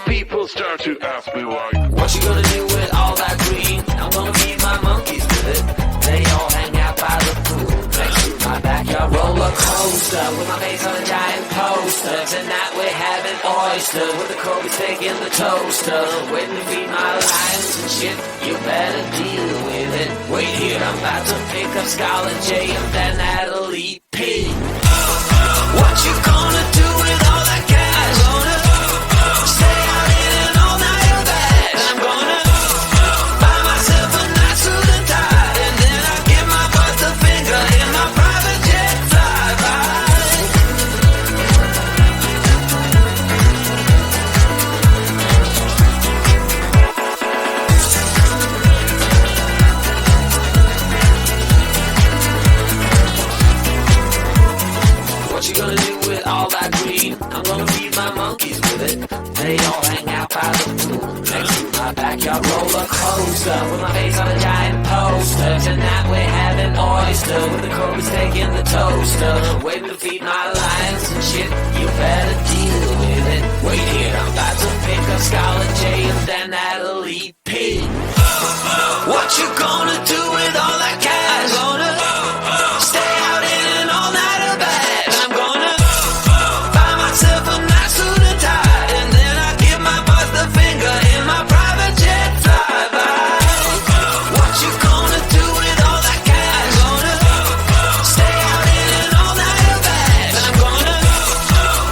People start to ask me why. What you gonna do with all that green? I'm gonna feed my monkeys with it. They all hang out by the pool next to my backyard roller coaster with my face on a giant poster. Tonight we're having oysters with the Kobe steak in the toaster. Waiting to feed my lions and shit. You better deal with it. Wait here, I'm about to pick up Scarlett J and then Natalie P. What you gonna do with all that cash? Gonna stay out in an all-nighter bag. I'm gonna buy myself a nice suit and tie, and then I give my boss the finger in my private jet flyby. What you gonna do with all that green? I'm gonna feed my monkeys with it. They all hang out by the pool next to my backyard roller coaster with my face on a giant poster. Tonight we're having oyster with the Kobe steak in the toaster. Waiting to feed my lions and shit. You better deal with it. Wait here, I'm about to pick up Scarlett J and then Natalie P. What you gonna do with all that cash? Gonna stay out in an all-nighter bag. I'm gonna buy myself a nice suit and tie, and then I give my boss the finger in my private jet flyby. What you gonna do with all that cash? Gonna stay out in an all-nighter bag. I'm gonna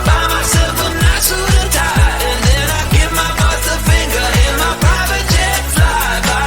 buy myself a nice suit and tie, and then I give my boss the finger in my private jet flyby.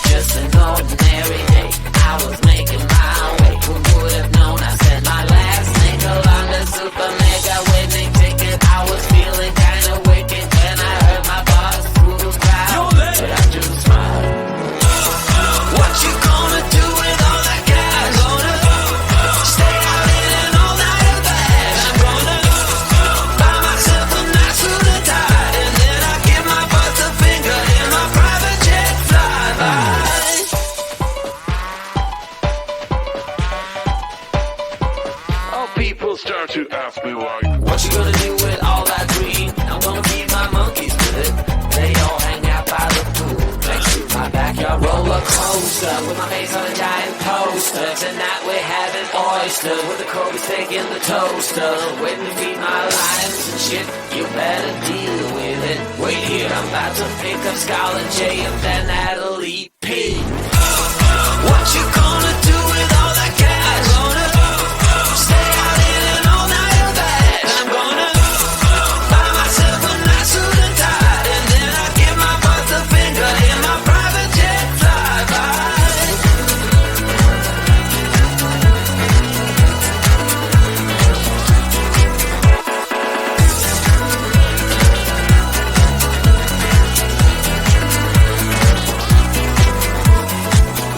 Just an ordinary day, I was making my way. Who would have known I said my last nickel on the super mega winning ticket? I was feeling kinda wicked when I heard my boss through the crowd, but I just smiled. What you gonna do with all that cash? Gonna stay out in an all-nighter bag. I'm gonna buy myself a nice suit and tie, and then I give my boss the finger in my private jet flyby. People start to ask me why. What you gonna do with all that green? I'm gonna feed my monkeys with it. They all hang out by the pool next to my backyard roller coaster with my face on a giant poster. Tonight we're having oyster with the Kobe steak in the toaster. Waiting to feed my lions and shit. You better deal with it. Wait here, I'm about to pick up Scarlett J and then Natalie P. What you gonna do with all that cash? Gonna stay out in an all-nighter bag. I'm gonna buy myself a nice suit and tie, and then I give my boss the finger in my private jet flyby.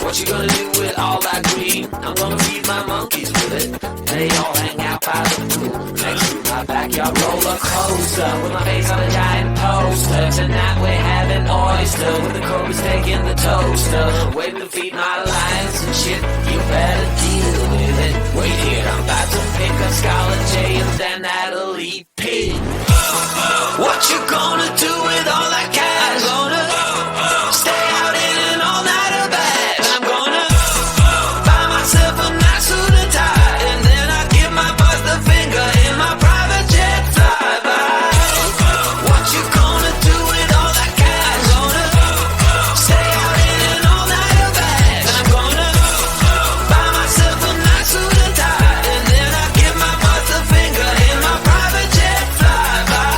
What you gonna do with all that green? I'm gonna feed my monkeys with it. They all hang out by the pool next to my backyard roller coaster with my face on a giant poster. Tonight we're having oyster with the Kobe steak in the toaster. Waiting to feed my lions and shit. You better deal with it. Wait here, I'm about to pick up Scarlett J and then Natalie P. What you gonna do with all that cash? Gonna stay out in an all-nighter bag. I'm gonna buy myself a nice suit and tie, and then I give my boss the finger in my private jet flyby. What you gonna do with all that cash? Gonna stay out in an all-nighter bag. I'm gonna buy myself a nice suit and tie, and then I give my boss the finger in my private jet flyby.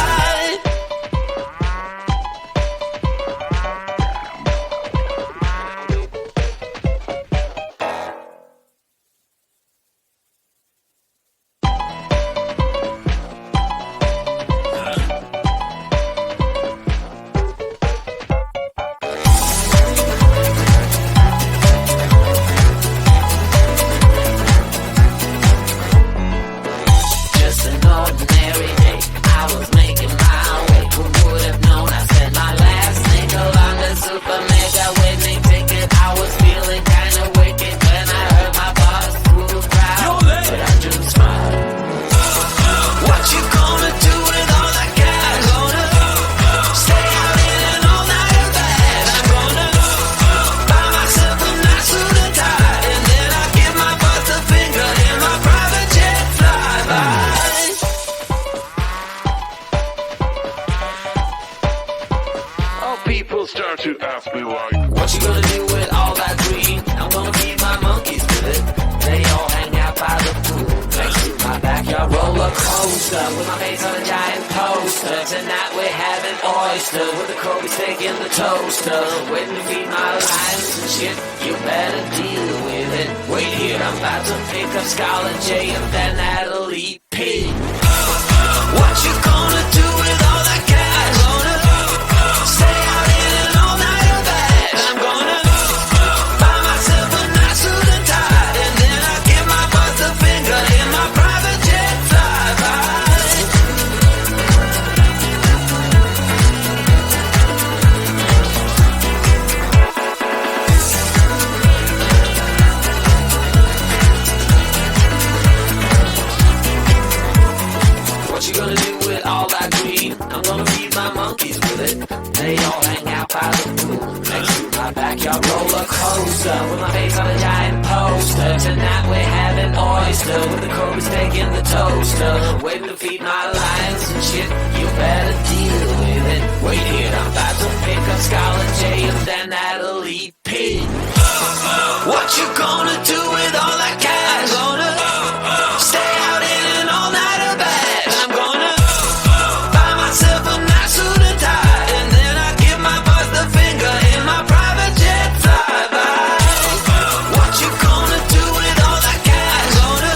me like. What you gonna do with all that green? I'm gonna feed my monkeys with it. They all hang out by the pool next to my backyard roller coaster with my face on a giant poster. Tonight we're having oyster with the Kobe steak in the toaster. Waiting to feed my lions and shit. You better deal with it. Wait here, I'm about to pick up Scarlett J and then Natalie P. What you gonna do with all that cash? Gonna stay out in an all-nighter bag. I'm gonna buy myself a nice suit and tie, and then I give my boss the finger in my private jet flyby. What you gonna do with all that green? I'm gonna feed my monkeys with it. They all hang out by the pool next to my backyard roller coaster with my face on a giant poster. Tonight we're having oyster with the Kobe steak in the toaster. Waiting to feed my lions and shit. You better deal with it. Wait here, I'm about to pick up Scarlett J and then Natalie P. What you gonna do with all that cash? Gonna stay out in an all-nighter bag. I'm gonna buy myself a nice suit and tie, and then I give my boss the finger in my private jet flyby. What you gonna do with all that cash? Gonna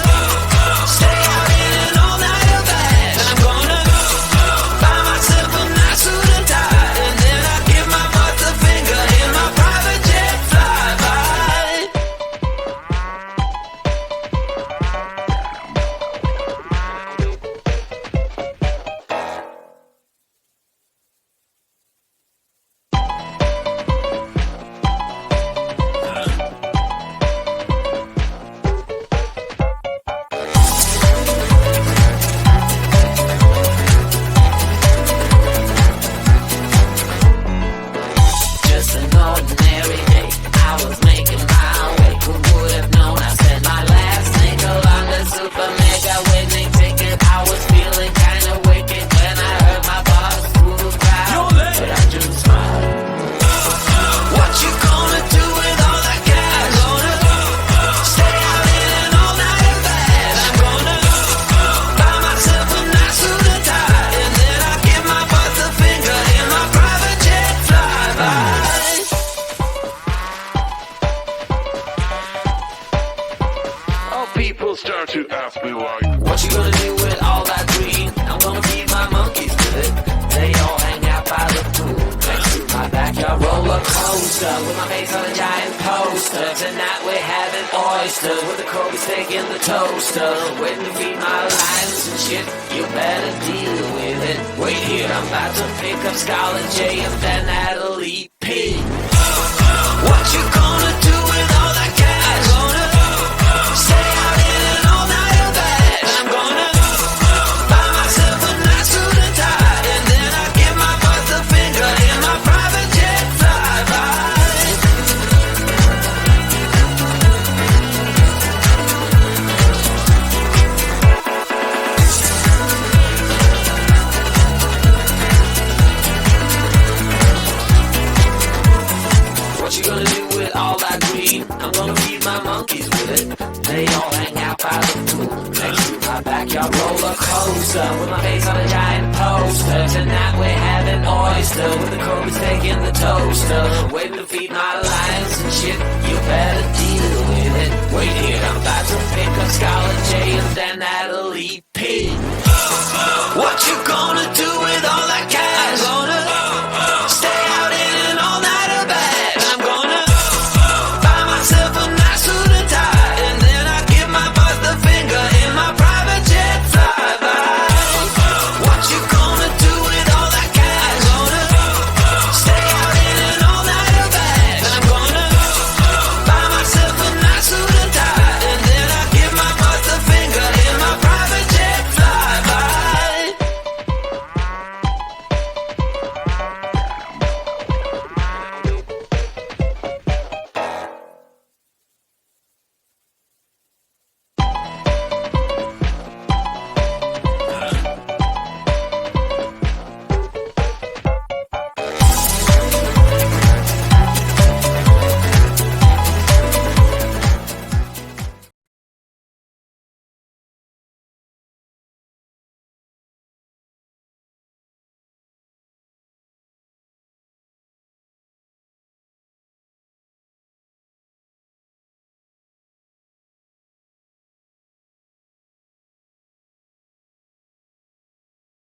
stay out in an all-nighter bag. I'm gonna buy myself a nice suit and tie, and then I give my boss the finger in my private jet flyby. Just an ordinary day, I was making my way. Who would have known I spent my last nickel on the super mega winning ticket? I was feeling kinda wicked when I heard my boss through the crowd, but I just smiled. What you gonna do with all that cash? Gonna stay out in an all-nighter bag. I'm gonna buy myself a nice suit and tie, and then I give my boss the finger in my private jet flyby. Oh, people start to ask me like. What you gonna do with all that green? I'm gonna feed my monkeys with it. They all hang out by the pool next to my backyard roller coaster with my face on a giant poster. Tonight we're having oyster with the Kobe steak in the toaster. Waiting to feed my lions and shit. You better deal with it. Wait here, I'm about to pick up Scarlett J and then Natalie P. What you gonna do with all that cash? Gonna stay out in an all-nighter bag. I'm gonna buy myself a nice suit and tie, and then I give my boss the finger in my private jet flyby. What you gonna do with all that green? I'm gonna feed my monkeys with it. They all hang out by the pool next to my backyard roller coaster with my face on a giant poster. Tonight we're having oyster with the Kobe steak in the toaster. Waiting to feed my lions and shit. You better deal with it. Wait here, I'm about to pick up Scarlett J and then Natalie P. What you gonna